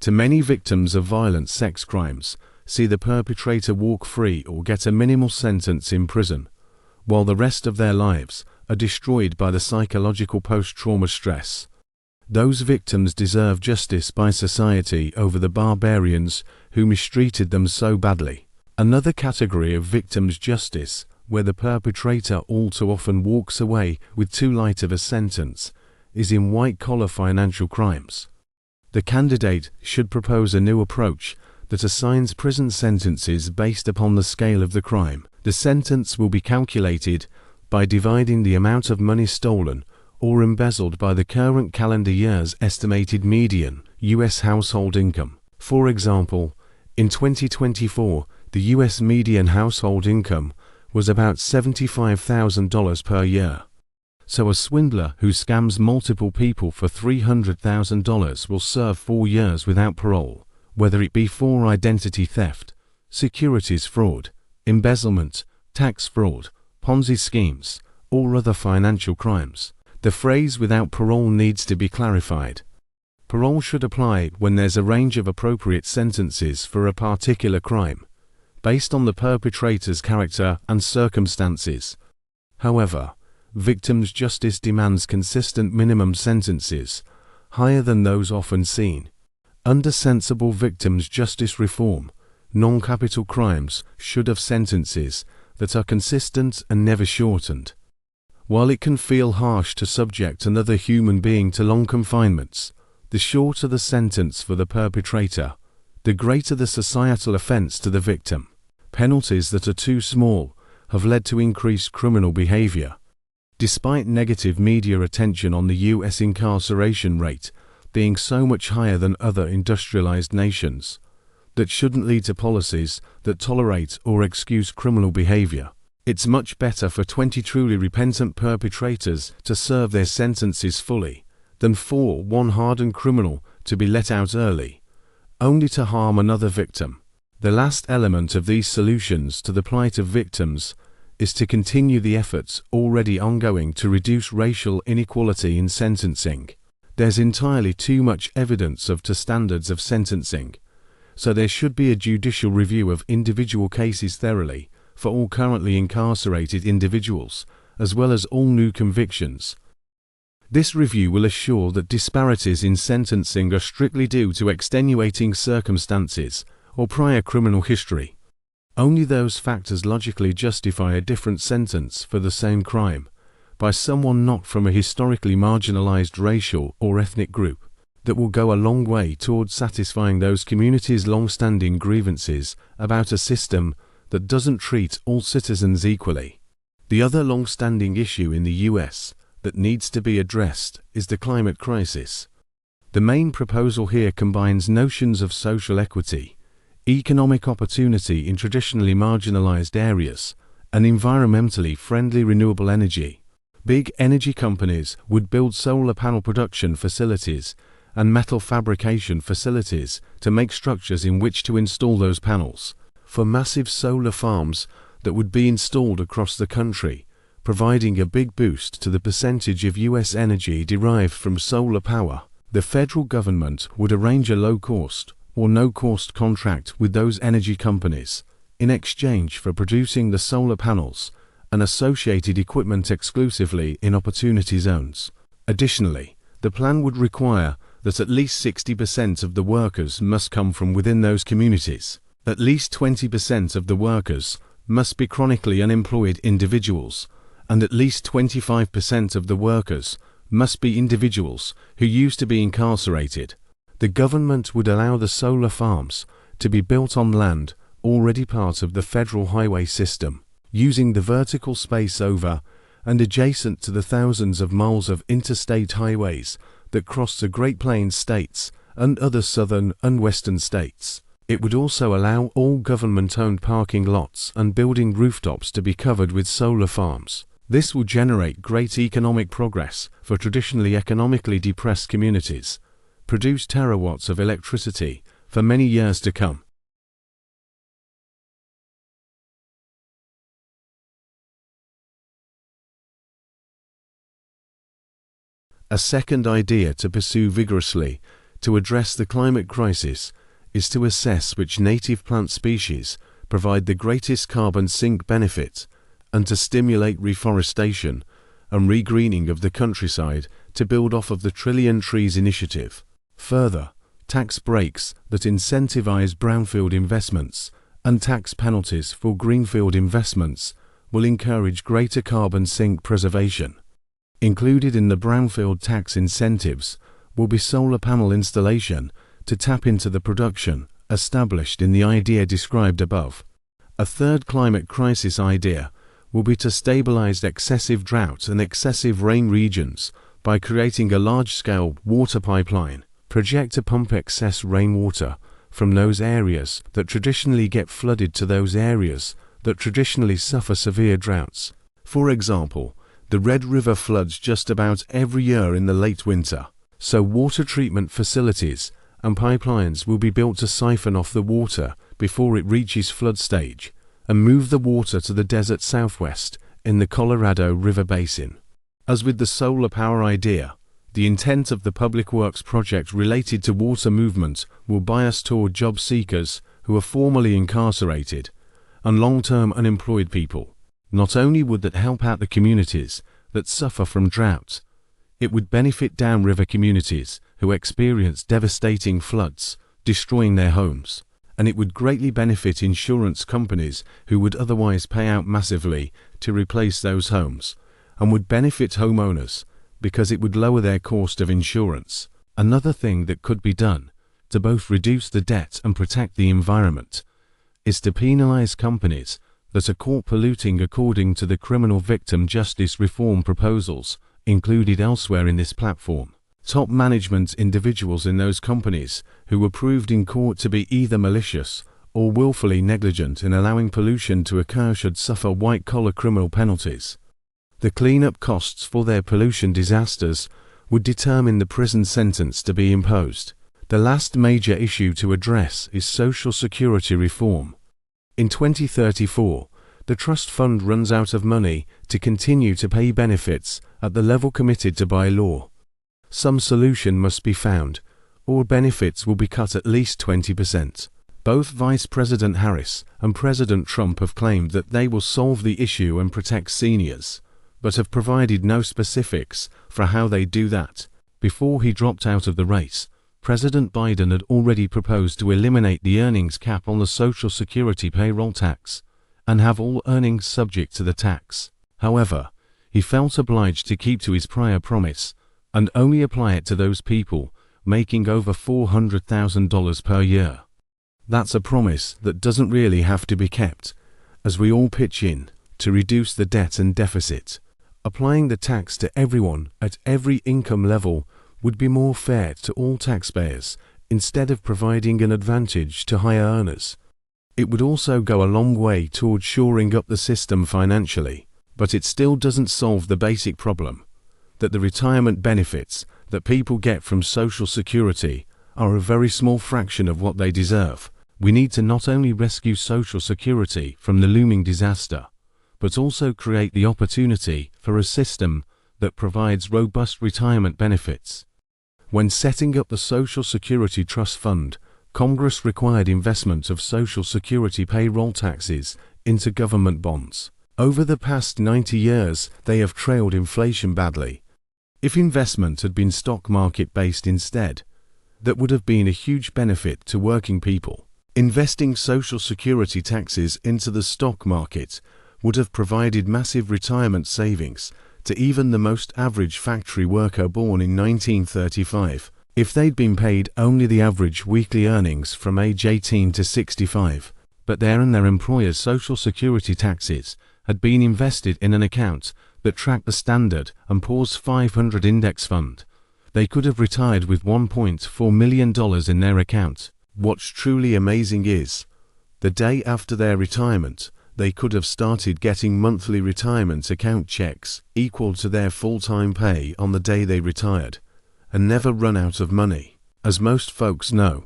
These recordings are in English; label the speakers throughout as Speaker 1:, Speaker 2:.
Speaker 1: to many victims of violent sex crimes, see the perpetrator walk free or get a minimal sentence in prison, while the rest of their lives are destroyed by the psychological post-trauma stress. Those victims deserve justice by society over the barbarians who mistreated them so badly. Another category of victims' justice, where the perpetrator all too often walks away with too light of a sentence, is in white-collar financial crimes. The candidate should propose a new approach that assigns prison sentences based upon the scale of the crime. The sentence will be calculated by dividing the amount of money stolen or embezzled by the current calendar year's estimated median U.S. household income. For example, in 2024, the U.S. median household income was about $75,000 per year. So a swindler who scams multiple people for $300,000 will serve 4 years without parole, whether it be for identity theft, securities fraud, embezzlement, tax fraud, Ponzi schemes, or other financial crimes. The phrase "without parole" needs to be clarified. Parole should apply when there's a range of appropriate sentences for a particular crime, based on the perpetrator's character and circumstances. However, victims' justice demands consistent minimum sentences, higher than those often seen. Under sensible victims' justice reform, non-capital crimes should have sentences that are consistent and never shortened. While it can feel harsh to subject another human being to long confinements, the shorter the sentence for the perpetrator, the greater the societal offense to the victim. Penalties that are too small have led to increased criminal behavior. Despite negative media attention on the U.S. incarceration rate being so much higher than other industrialized nations, that shouldn't lead to policies that tolerate or excuse criminal behavior. It's much better for 20 truly repentant perpetrators to serve their sentences fully than for one hardened criminal to be let out early, only to harm another victim. The last element of these solutions to the plight of victims is to continue the efforts already ongoing to reduce racial inequality in sentencing. There's entirely too much evidence of two standards of sentencing, so there should be a judicial review of individual cases thoroughly for all currently incarcerated individuals, as well as all new convictions. This review will assure that disparities in sentencing are strictly due to extenuating circumstances or prior criminal history. Only those factors logically justify a different sentence for the same crime by someone not from a historically marginalized racial or ethnic group that will go a long way towards satisfying those communities' long-standing grievances about a system that doesn't treat all citizens equally. The other long-standing issue in the US that needs to be addressed is the climate crisis. The main proposal here combines notions of social equity, economic opportunity in traditionally marginalized areas, and environmentally friendly renewable energy. Big energy companies would build solar panel production facilities and metal fabrication facilities to make structures in which to install those panels, for massive solar farms that would be installed across the country, providing a big boost to the percentage of US energy derived from solar power. The federal government would arrange a low-cost or no-cost contract with those energy companies in exchange for producing the solar panels and associated equipment exclusively in opportunity zones. Additionally, the plan would require that at least 60% of the workers must come from within those communities. At least 20% of the workers must be chronically unemployed individuals, and at least 25% of the workers must be individuals who used to be incarcerated. The government would allow the solar farms to be built on land already part of the federal highway system, using the vertical space over and adjacent to the thousands of miles of interstate highways that cross the Great Plains states and other southern and western states. It would also allow all government-owned parking lots and building rooftops to be covered with solar farms. This will generate great economic progress for traditionally economically depressed communities, produce terawatts of electricity for many years to come. A second idea to pursue vigorously to address the climate crisis is to assess which native plant species provide the greatest carbon sink benefit and to stimulate reforestation and regreening of the countryside to build off of the Trillion Trees initiative. Further, tax breaks that incentivize brownfield investments and tax penalties for greenfield investments will encourage greater carbon sink preservation. Included in the brownfield tax incentives will be solar panel installation to tap into the production established in the idea described above. A third climate crisis idea will be to stabilize excessive drought and excessive rain regions by creating a large-scale water pipeline, project to pump excess rainwater from those areas that traditionally get flooded to those areas that traditionally suffer severe droughts. For example, the Red River floods just about every year in the late winter, so water treatment facilities and pipelines will be built to siphon off the water before it reaches flood stage and move the water to the desert southwest in the Colorado River Basin. As with the solar power idea, the intent of the public works project related to water movement will bias toward job seekers who are formerly incarcerated and long-term unemployed people. Not only would that help out the communities that suffer from drought, it would benefit downriver communities who experience devastating floods, destroying their homes, and it would greatly benefit insurance companies who would otherwise pay out massively to replace those homes, and would benefit homeowners because it would lower their cost of insurance. Another thing that could be done to both reduce the debt and protect the environment is to penalize companies that are caught polluting according to the criminal victim justice reform proposals included elsewhere in this platform. Top management individuals in those companies who were proved in court to be either malicious or willfully negligent in allowing pollution to occur should suffer white-collar criminal penalties. The cleanup costs for their pollution disasters would determine the prison sentence to be imposed. The last major issue to address is Social Security reform. In 2034, the trust fund runs out of money to continue to pay benefits at the level committed to by law. Some solution must be found, or benefits will be cut at least 20%. Both Vice President Harris and President Trump have claimed that they will solve the issue and protect seniors, but have provided no specifics for how they do that. Before he dropped out of the race, President Biden had already proposed to eliminate the earnings cap on the Social Security payroll tax and have all earnings subject to the tax. However, he felt obliged to keep to his prior promise and only apply it to those people making over $400,000 per year. That's a promise that doesn't really have to be kept, as we all pitch in to reduce the debt and deficit. Applying the tax to everyone at every income level would be more fair to all taxpayers instead of providing an advantage to higher earners. It would also go a long way toward shoring up the system financially, but it still doesn't solve the basic problem that the retirement benefits that people get from Social Security are a very small fraction of what they deserve. We need to not only rescue Social Security from the looming disaster, but also create the opportunity for a system that provides robust retirement benefits. When setting up the Social Security Trust Fund, Congress required investment of Social Security payroll taxes into government bonds. Over the past 90 years, they have trailed inflation badly. If investment had been stock market based instead, that would have been a huge benefit to working people. Investing Social Security taxes into the stock market would have provided massive retirement savings to even the most average factory worker born in 1935, if they'd been paid only the average weekly earnings from age 18 to 65, but their and their employer's Social Security taxes had been invested in an account that tracked the Standard & Poor's 500 index fund. They could have retired with $1.4 million in their account. What's truly amazing is, the day after their retirement, they could have started getting monthly retirement account checks equal to their full-time pay on the day they retired, and never run out of money. As most folks know,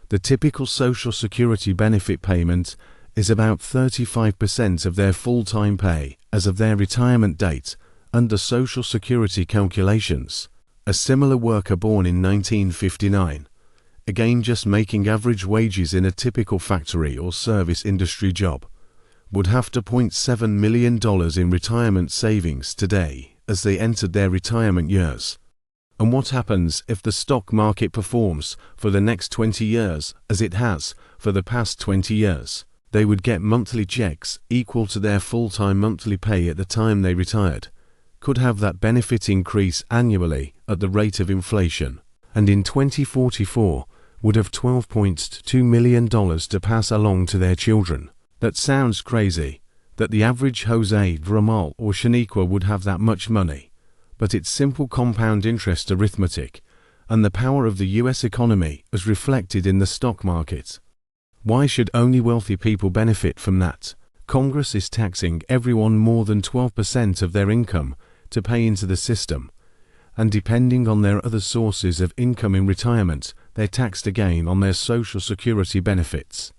Speaker 1: the typical Social Security benefit payment is about 35% of their full-time pay as of their retirement date under Social Security calculations. A similar worker born in 1959 again just making average wages in a typical factory or service industry job, would have $0.7 million in retirement savings today as they entered their retirement years. And what happens if the stock market performs for the next 20 years as it has for the past 20 years? They would get monthly checks equal to their full-time monthly pay at the time they retired, could have that benefit increase annually at the rate of inflation, and in 2044 would have $12.2 million to pass along to their children. That sounds crazy, that the average Jose, Ramal or Shaniqua would have that much money, but it's simple compound interest arithmetic, and the power of the US economy as reflected in the stock market. Why should only wealthy people benefit from that? Congress is taxing everyone more than 12% of their income to pay into the system, and depending on their other sources of income in retirement, they're taxed again on their Social Security benefits.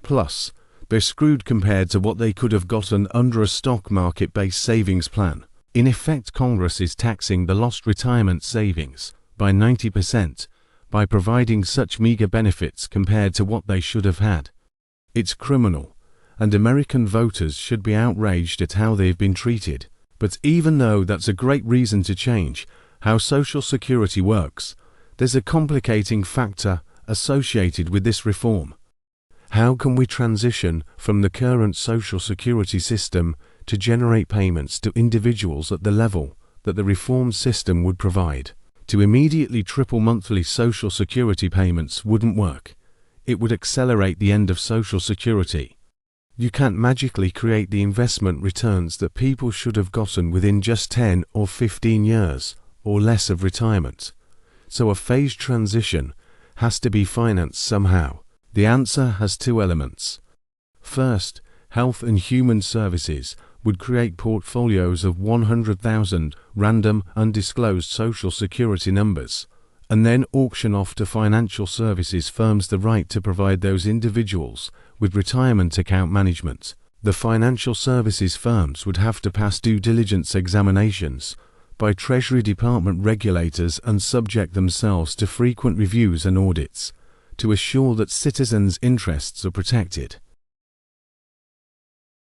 Speaker 1: Plus, they're screwed compared to what they could have gotten under a stock market-based savings plan. In effect, Congress is taxing the lost retirement savings by 90% by providing such meager benefits compared to what they should have had. It's criminal, and American voters should be outraged at how they've been treated. But even though that's a great reason to change how Social Security works, there's a complicating factor associated with this reform. How can we transition from the current Social Security system to generate payments to individuals at the level that the reformed system would provide? To immediately triple monthly Social Security payments wouldn't work. It would accelerate the end of Social Security. You can't magically create the investment returns that people should have gotten within just 10 or 15 years or less of retirement. So a phased transition has to be financed somehow. The answer has two elements. First, Health and Human Services would create portfolios of 100,000 random, undisclosed Social Security numbers, and then auction off to financial services firms the right to provide those individuals with retirement account management. The financial services firms would have to pass due diligence examinations by Treasury Department regulators and subject themselves to frequent reviews and audits to assure that citizens' interests are protected.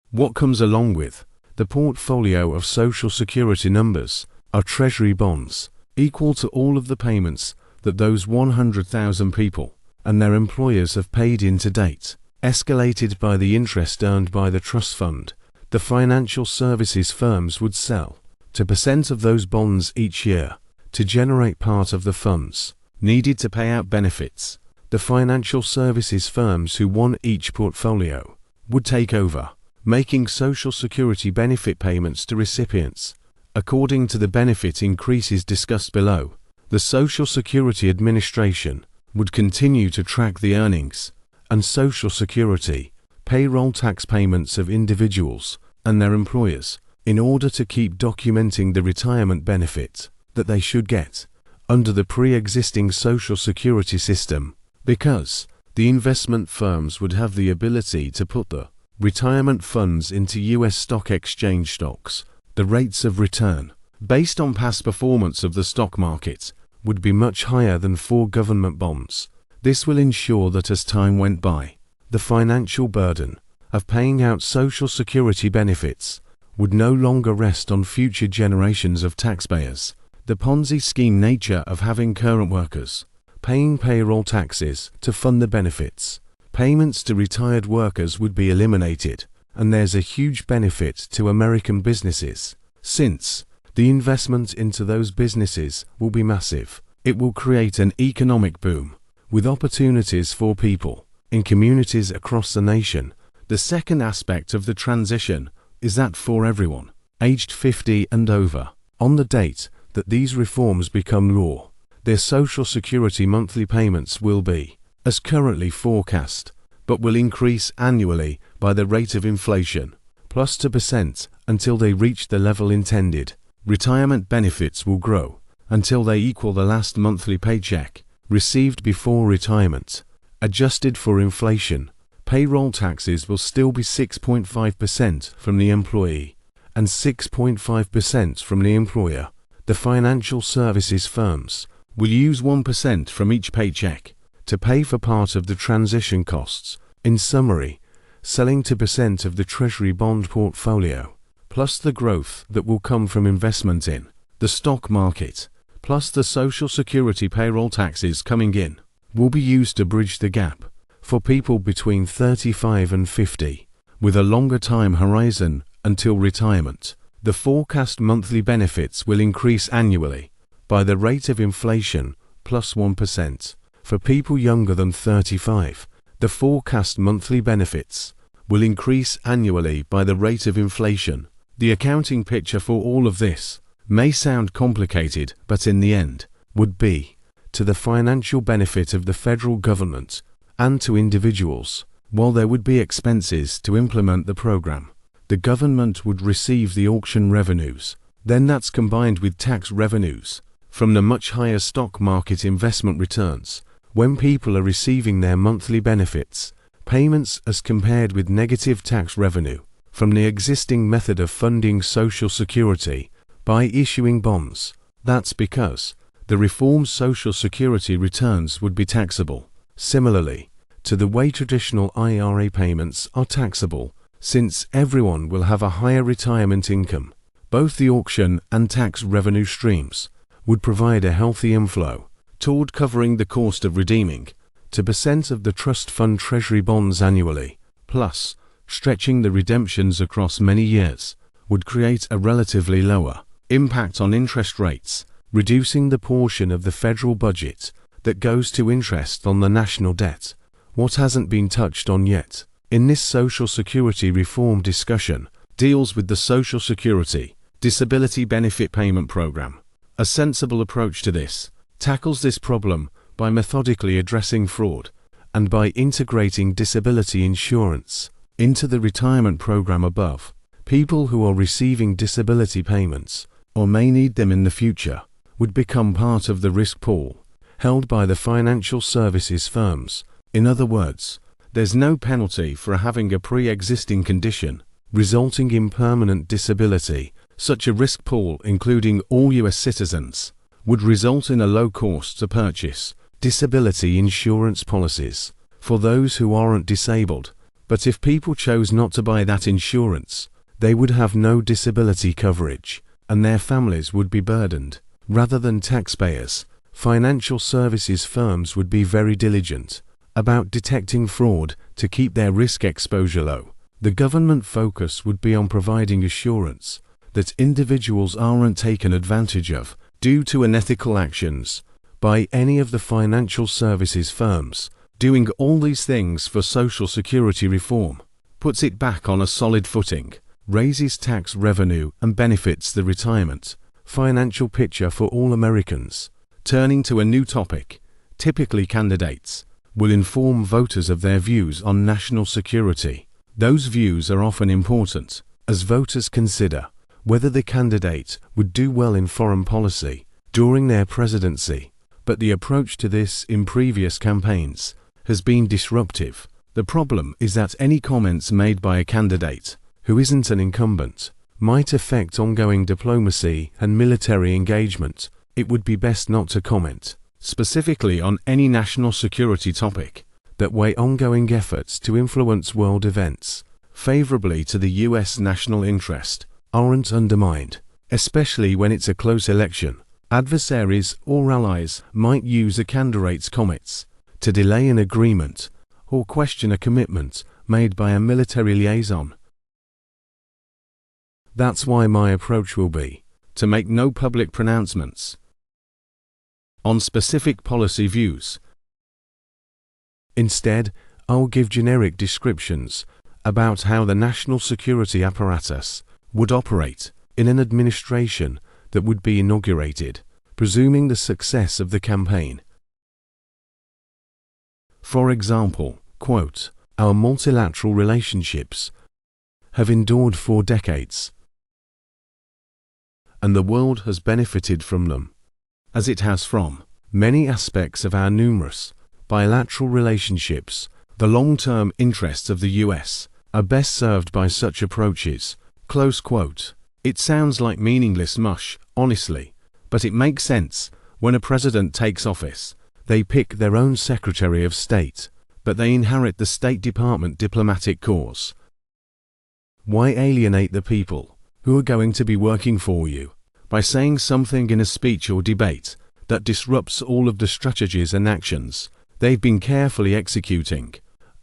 Speaker 1: What comes along with the portfolio of Social Security numbers are Treasury bonds, equal to all of the payments that those 100,000 people and their employers have paid in to date, escalated by the interest earned by the trust fund. The financial services firms would sell 2% of those bonds each year to generate part of the funds needed to pay out benefits. The financial services firms who won each portfolio would take over, making Social Security benefit payments to recipients according to the benefit increases discussed below. The Social Security Administration would continue to track the earnings and Social Security payroll tax payments of individuals and their employers in order to keep documenting the retirement benefit that they should get under the pre-existing Social Security system, because the investment firms would have the ability to put the retirement funds into US stock exchange stocks. The rates of return, based on past performance of the stock market, would be much higher than for government bonds. This will ensure that as time went by, the financial burden of paying out Social Security benefits would no longer rest on future generations of taxpayers. The Ponzi scheme nature of having current workers paying payroll taxes to fund the benefits, payments to retired workers would be eliminated, and there's a huge benefit to American businesses, since the investment into those businesses will be massive. It will create an economic boom, with opportunities for people in communities across the nation. The second aspect of the transition is that for everyone aged 50 and over, on the date that these reforms become law, their Social Security monthly payments will be, as currently forecast, but will increase annually by the rate of inflation, plus 2% until they reach the level intended. Retirement benefits will grow until they equal the last monthly paycheck received before retirement. Adjusted for inflation, payroll taxes will still be 6.5% from the employee and 6.5% from the employer. The financial services firms will use 1% from each paycheck to pay for part of the transition costs. In summary, selling 2% of the Treasury bond portfolio, plus the growth that will come from investment in the stock market, plus the Social Security payroll taxes coming in, will be used to bridge the gap for people between 35 and 50, with a longer time horizon until retirement. The forecast monthly benefits will increase annually by the rate of inflation plus 1%. For people younger than 35, the forecast monthly benefits will increase annually by the rate of inflation. The accounting picture for all of this may sound complicated, but in the end would be to the financial benefit of the federal government and to individuals. While there would be expenses to implement the program, the government would receive the auction revenues. Then that's combined with tax revenues from the much higher stock market investment returns. When people are receiving their monthly benefits, payments as compared with negative tax revenue from the existing method of funding Social Security by issuing bonds. That's because the reformed Social Security returns would be taxable, similarly to the way traditional IRA payments are taxable, since everyone will have a higher retirement income. Both the auction and tax revenue streams would provide a healthy inflow toward covering the cost of redeeming 2% of the trust fund Treasury bonds annually, plus stretching the redemptions across many years would create a relatively lower impact on interest rates, reducing the portion of the federal budget that goes to interest on the national debt. What hasn't been touched on yet in this Social Security reform discussion deals with the Social Security Disability Benefit Payment Program. A sensible approach to this tackles this problem by methodically addressing fraud and by integrating disability insurance into the retirement program above. People who are receiving disability payments or may need them in the future would become part of the risk pool held by the financial services firms. In other words, there's no penalty for having a pre-existing condition resulting in permanent disability. Such a risk pool, including all US citizens, would result in a low cost to purchase disability insurance policies for those who aren't disabled. But if people chose not to buy that insurance, they would have no disability coverage, and their families would be burdened. Rather than taxpayers, financial services firms would be very diligent about detecting fraud to keep their risk exposure low. The government focus would be on providing assurance that individuals aren't taken advantage of due to unethical actions by any of the financial services firms. Doing all these things for Social Security reform puts it back on a solid footing, raises tax revenue and benefits the retirement financial picture for all Americans. Turning to a new topic, typically candidates will inform voters of their views on national security. Those views are often important as voters consider whether the candidate would do well in foreign policy during their presidency. But the approach to this in previous campaigns has been disruptive. The problem is that any comments made by a candidate who isn't an incumbent might affect ongoing diplomacy and military engagement. It would be best not to comment specifically on any national security topic that weigh ongoing efforts to influence world events favorably to the US national interest aren't undermined, especially when it's a close election. Adversaries or allies might use a candidate's comments to delay an agreement or question a commitment made by a military liaison. That's why my approach will be to make no public pronouncements on specific policy views. Instead, I'll give generic descriptions about how the national security apparatus would operate in an administration that would be inaugurated, presuming the success of the campaign. For example, quote, "Our multilateral relationships have endured for decades, and the world has benefited from them, as it has from many aspects of our numerous bilateral relationships. The long-term interests of the US are best served by such approaches." Close quote. It sounds like meaningless mush, honestly, but it makes sense when a president takes office They pick their own Secretary of State, but they inherit the State Department diplomatic corps. Why alienate the people who are going to be working for you by saying something in a speech or debate that disrupts all of the strategies and actions they've been carefully executing?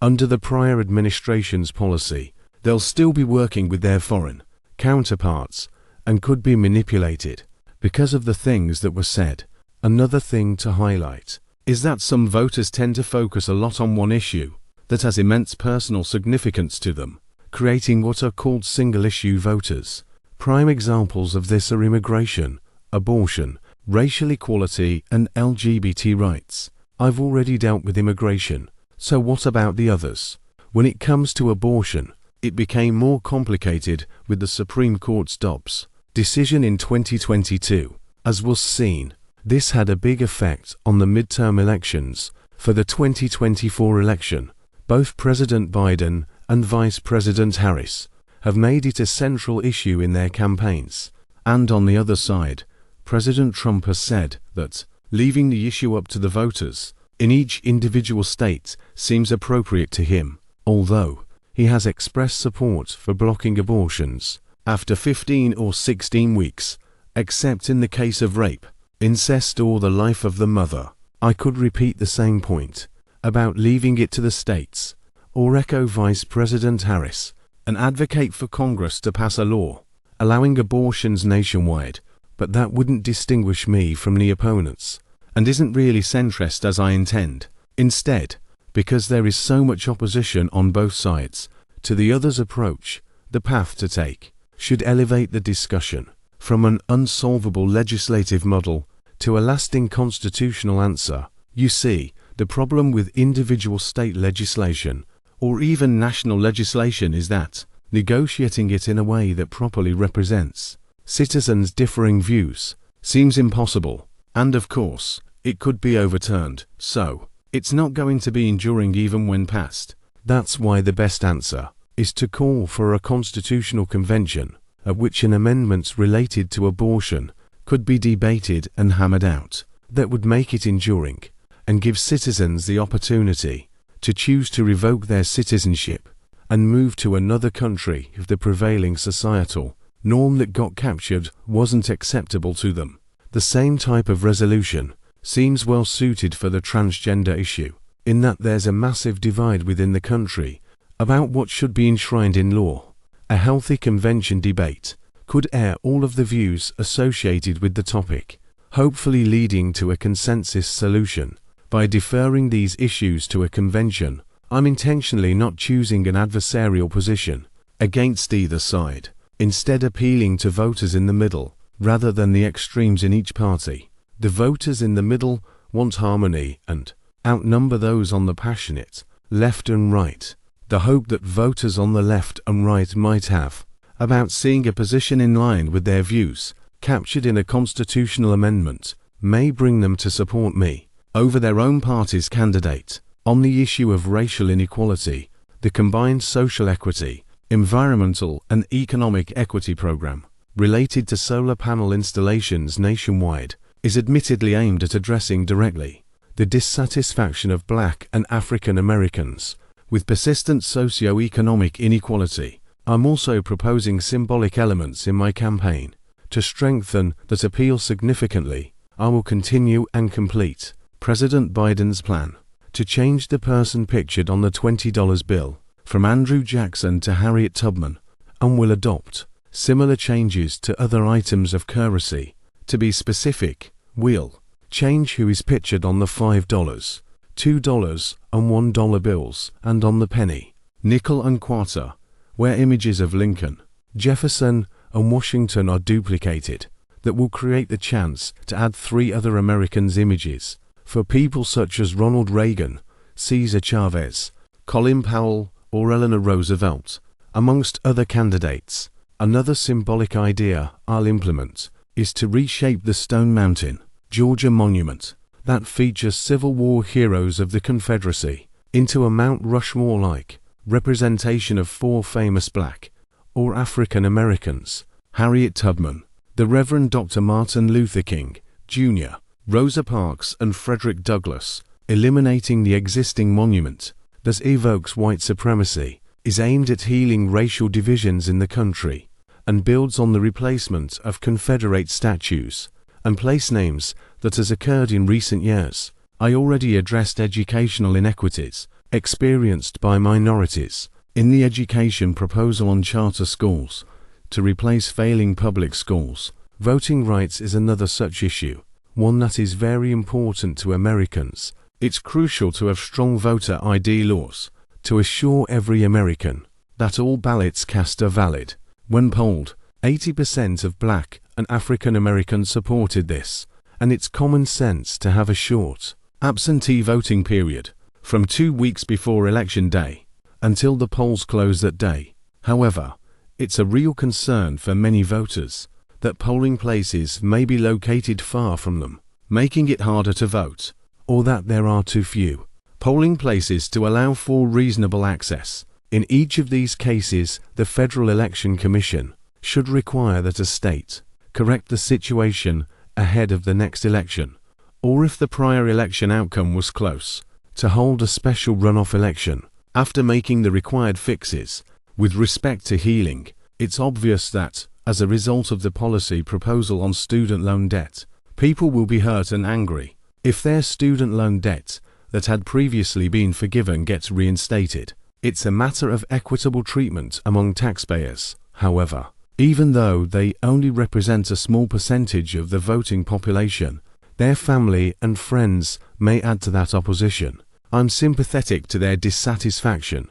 Speaker 1: Under the prior administration's policy, they'll still be working with their foreign counterparts and could be manipulated because of the things that were said. Another thing to highlight is that some voters tend to focus a lot on one issue that has immense personal significance to them, creating what are called single-issue voters. Prime examples of this are immigration, abortion, racial equality, and LGBT rights. I've already dealt with immigration, so what about the others? When it comes to abortion, it became more complicated with the Supreme Court's Dobbs decision in 2022. As was seen, this had a big effect on the midterm elections for the 2024 election. Both President Biden and Vice President Harris have made it a central issue in their campaigns. And on the other side, President Trump has said that leaving the issue up to the voters in each individual state seems appropriate to him, although he has expressed support for blocking abortions after 15 or 16 weeks, except in the case of rape, incest, or the life of the mother. I could repeat the same point about leaving it to the states, or echo Vice President Harris and advocate for Congress to pass a law allowing abortions nationwide, but that wouldn't distinguish me from the opponents, and isn't really centrist as I intend. Instead, because there is so much opposition on both sides to the other's approach, the path to take should elevate the discussion from an unsolvable legislative model to a lasting constitutional answer. You see, the problem with individual state legislation or even national legislation is that negotiating it in a way that properly represents citizens' differing views seems impossible, and of course, it could be overturned, so it's not going to be enduring even when passed. That's why the best answer is to call for a constitutional convention at which an amendment related to abortion could be debated and hammered out that would make it enduring and give citizens the opportunity to choose to revoke their citizenship and move to another country if the prevailing societal norm that got captured wasn't acceptable to them. The same type of resolution seems well suited for the transgender issue, in that there's a massive divide within the country about what should be enshrined in law. A healthy convention debate could air all of the views associated with the topic, hopefully leading to a consensus solution. By deferring these issues to a convention, I'm intentionally not choosing an adversarial position against either side, instead appealing to voters in the middle rather than the extremes in each party. The voters in the middle want harmony and outnumber those on the passionate left and right. The hope that voters on the left and right might have about seeing a position in line with their views captured in a constitutional amendment may bring them to support me over their own party's candidate. On the issue of racial inequality, the combined social equity, environmental and economic equity program related to solar panel installations nationwide is admittedly aimed at addressing directly the dissatisfaction of Black and African Americans with persistent socio-economic inequality. I'm also proposing symbolic elements in my campaign to strengthen that appeal significantly. I will continue and complete President Biden's plan to change the person pictured on the $20 bill from Andrew Jackson to Harriet Tubman, and will adopt similar changes to other items of currency. To be specific, we'll change who is pictured on the $5, $2, and $1 bills and on the penny, nickel, and quarter, where images of Lincoln, Jefferson, and Washington are duplicated. That will create the chance to add 3 other Americans' images for people such as Ronald Reagan, Cesar Chavez, Colin Powell, or Eleanor Roosevelt, amongst other candidates. Another symbolic idea I'll implement is to reshape the Stone Mountain, Georgia monument that features Civil War heroes of the Confederacy into a Mount Rushmore-like representation of 4 famous Black or African Americans: Harriet Tubman, the Reverend Dr. Martin Luther King, Jr., Rosa Parks and Frederick Douglass, eliminating the existing monument that evokes white supremacy, is aimed at healing racial divisions in the country and builds on the replacement of Confederate statues and place names that has occurred in recent years. I already addressed educational inequities experienced by minorities in the education proposal on charter schools to replace failing public schools. Voting rights is another such issue, one that is very important to Americans. It's crucial to have strong voter ID laws to assure every American that all ballots cast are valid. When polled, 80% of Black and African Americans supported this, and it's common sense to have a short absentee voting period from 2 weeks before Election Day until the polls close that day. However, it's a real concern for many voters that polling places may be located far from them, making it harder to vote, or that there are too few polling places to allow for reasonable access. In each of these cases, the Federal Election Commission should require that a state correct the situation ahead of the next election, or if the prior election outcome was close, to hold a special runoff election. After making the required fixes with respect to healing, it's obvious that, as a result of the policy proposal on student loan debt, people will be hurt and angry if their student loan debt that had previously been forgiven gets reinstated. It's a matter of equitable treatment among taxpayers, however. Even though they only represent a small percentage of the voting population, their family and friends may add to that opposition. I'm sympathetic to their dissatisfaction,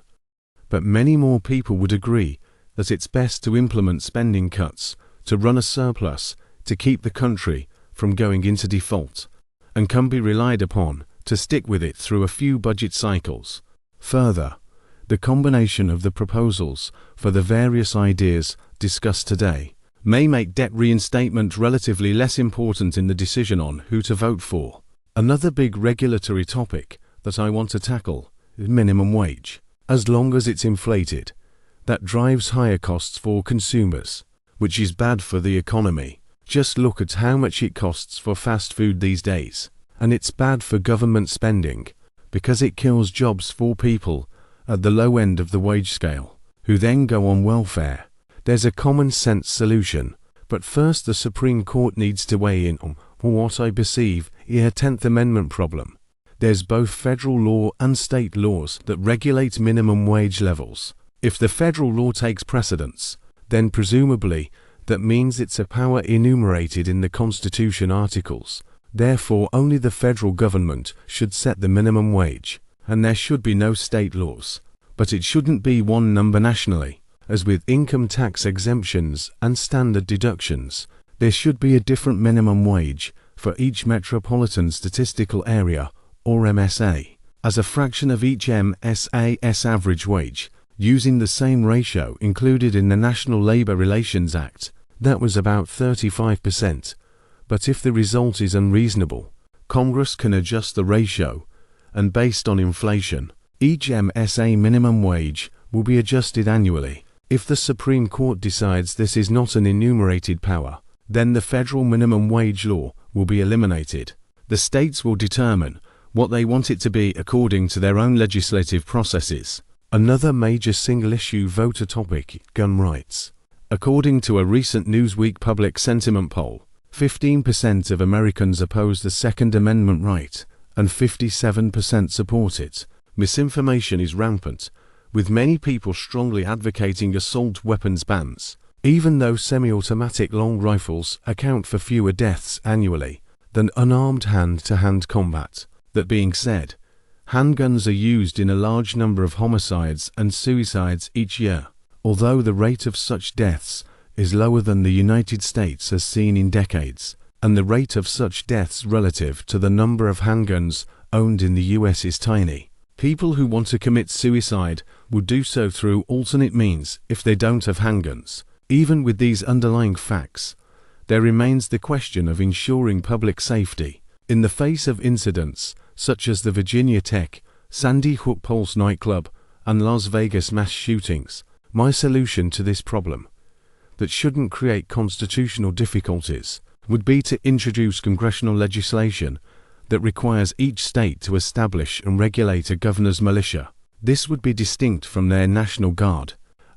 Speaker 1: but many more people would agree that it's best to implement spending cuts to run a surplus to keep the country from going into default, and can be relied upon to stick with it through a few budget cycles. Further, the combination of the proposals for the various ideas discussed today may make debt reinstatement relatively less important in the decision on who to vote for. Another big regulatory topic that I want to tackle is minimum wage. As long as it's inflated, that drives higher costs for consumers, which is bad for the economy. Just look at how much it costs for fast food these days. And it's bad for government spending, because it kills jobs for people at the low end of the wage scale, who then go on welfare. There's a common sense solution, but first the Supreme Court needs to weigh in on what I perceive is a 10th Amendment problem. There's both federal law and state laws that regulate minimum wage levels. If the federal law takes precedence, then presumably that means it's a power enumerated in the Constitution articles. Therefore, only the federal government should set the minimum wage, and there should be no state laws. But it shouldn't be one number nationally. As with income tax exemptions and standard deductions, there should be a different minimum wage for each metropolitan statistical area, or MSA, as a fraction of each MSA's average wage, using the same ratio included in the National Labor Relations Act. That was about 35%. But if the result is unreasonable, Congress can adjust the ratio, and based on inflation, each MSA minimum wage will be adjusted annually. If the Supreme Court decides this is not an enumerated power, then the federal minimum wage law will be eliminated. The states will determine what they want it to be according to their own legislative processes. Another major single-issue voter topic, gun rights. According to a recent Newsweek public sentiment poll, 15% of Americans oppose the Second Amendment right, and 57% support it. Misinformation is rampant, with many people strongly advocating assault weapons bans, even though semi-automatic long rifles account for fewer deaths annually than unarmed hand-to-hand combat. That being said, handguns are used in a large number of homicides and suicides each year, although the rate of such deaths is lower than the United States has seen in decades, and the rate of such deaths relative to the number of handguns owned in the US is tiny. People who want to commit suicide will do so through alternate means if they don't have handguns. Even with these underlying facts, there remains the question of ensuring public safety. In the face of incidents such as the Virginia Tech, Sandy Hook Pulse nightclub, and Las Vegas mass shootings, my solution to this problem, that shouldn't create constitutional difficulties, would be to introduce congressional legislation that requires each state to establish and regulate a governor's militia. This would be distinct from their National Guard,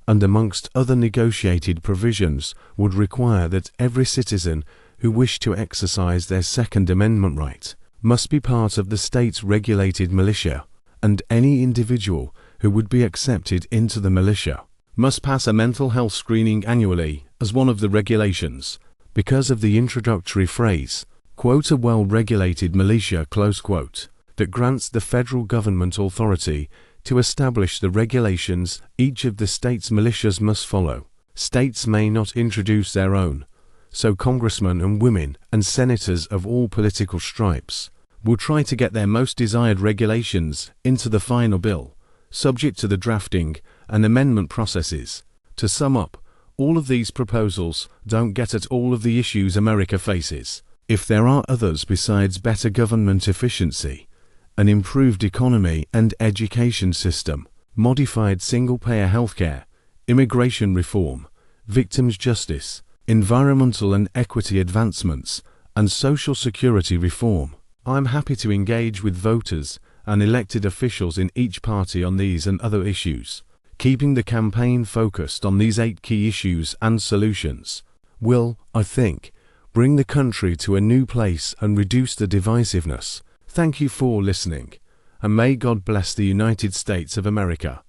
Speaker 1: and amongst other negotiated provisions would require that every citizen who wished to exercise their Second Amendment right must be part of the state's regulated militia, and any individual who would be accepted into the militia must pass a mental health screening annually as one of the regulations. Because of the introductory phrase, quote, "a well-regulated militia," close quote, that grants the federal government authority to establish the regulations each of the state's militias must follow. States may not introduce their own, so congressmen and women and senators of all political stripes will try to get their most desired regulations into the final bill, subject to the drafting and amendment processes. To sum up, all of these proposals don't get at all of the issues America faces. If there are others besides better government efficiency, an improved economy and education system, modified single-payer healthcare, immigration reform, victims' justice, environmental and equity advancements, and social security reform, I'm happy to engage with voters and elected officials in each party on these and other issues. Keeping the campaign focused on these 8 key issues and solutions will, I think, bring the country to a new place and reduce the divisiveness. Thank you for listening, and may God bless the United States of America.